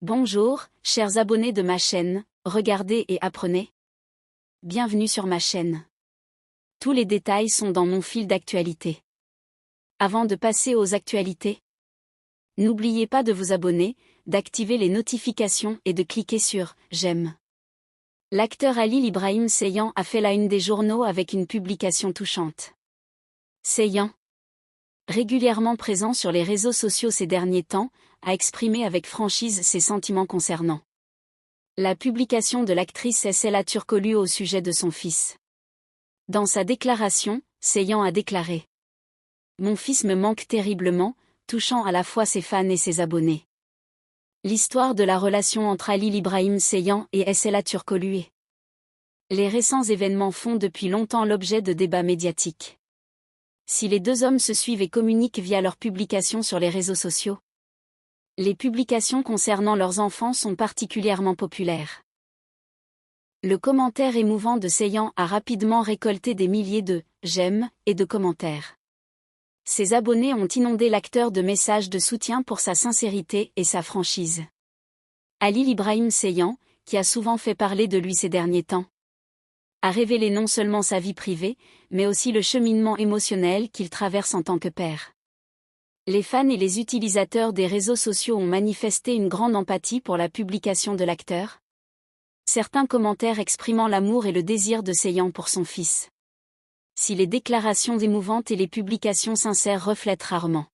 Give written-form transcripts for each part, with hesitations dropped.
Bonjour, chers abonnés de ma chaîne, regardez et apprenez. Bienvenue sur ma chaîne. Tous les détails sont dans mon fil d'actualité. Avant de passer aux actualités, n'oubliez pas de vous abonner, d'activer les notifications et de cliquer sur « J'aime ». L'acteur Halil İbrahim Ceylan a fait la une des journaux avec une publication touchante. Ceylan, régulièrement présent sur les réseaux sociaux ces derniers temps, a exprimé avec franchise ses sentiments concernant la publication de l'actrice Esela Turkoglu au sujet de son fils. Dans sa déclaration, Ceylan a déclaré « Mon fils me manque terriblement », touchant à la fois ses fans et ses abonnés. L'histoire de la relation entre Halil İbrahim Ceylan et Esela Turkoglu. Les récents événements font depuis longtemps l'objet de débats médiatiques. Si les deux hommes se suivent et communiquent via leurs publications sur les réseaux sociaux, les publications concernant leurs enfants sont particulièrement populaires. Le commentaire émouvant de Ceylan a rapidement récolté des milliers de « j'aime » et de commentaires. Ses abonnés ont inondé l'acteur de messages de soutien pour sa sincérité et sa franchise. Halil İbrahim Ceylan, qui a souvent fait parler de lui ces derniers temps, a révélé non seulement sa vie privée, mais aussi le cheminement émotionnel qu'il traverse en tant que père. Les fans et les utilisateurs des réseaux sociaux ont manifesté une grande empathie pour la publication de l'acteur. Certains commentaires exprimant l'amour et le désir de Ceylan pour son fils. Si les déclarations émouvantes et les publications sincères reflètent rarement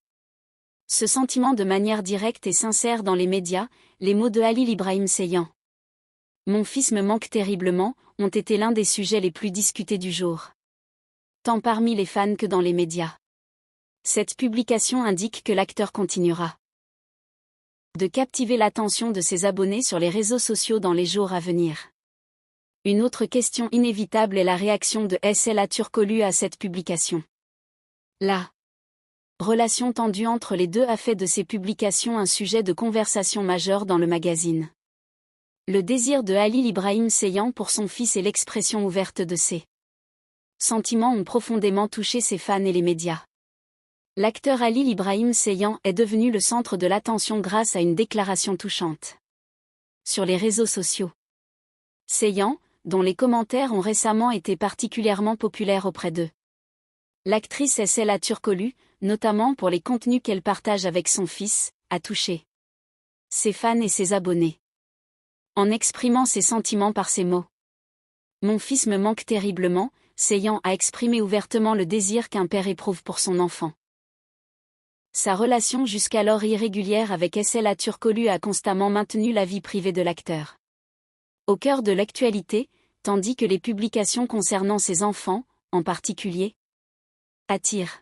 ce sentiment de manière directe et sincère dans les médias, les mots de Halil İbrahim Ceylan « Mon fils me manque terriblement » ont été l'un des sujets les plus discutés du jour, tant parmi les fans que dans les médias. Cette publication indique que l'acteur continuera de captiver l'attention de ses abonnés sur les réseaux sociaux dans les jours à venir. Une autre question inévitable est la réaction de Esela Turkoglu à cette publication. La relation tendue entre les deux a fait de ces publications un sujet de conversation majeur dans le magazine. Le désir de Halil İbrahim Ceylan pour son fils et l'expression ouverte de ses sentiments ont profondément touché ses fans et les médias. L'acteur Halil İbrahim Ceylan est devenu le centre de l'attention grâce à une déclaration touchante sur les réseaux sociaux. Ceylan, dont les commentaires ont récemment été particulièrement populaires auprès d'eux. L'actrice Esela Turkoglu, notamment pour les contenus qu'elle partage avec son fils, a touché ses fans et ses abonnés en exprimant ses sentiments par ces mots. « Mon fils me manque terriblement », Ceylan a exprimé ouvertement le désir qu'un père éprouve pour son enfant. Sa relation jusqu'alors irrégulière avec Esela Turkoglu a constamment maintenu la vie privée de l'acteur au cœur de l'actualité, tandis que les publications concernant ses enfants, en particulier, attirent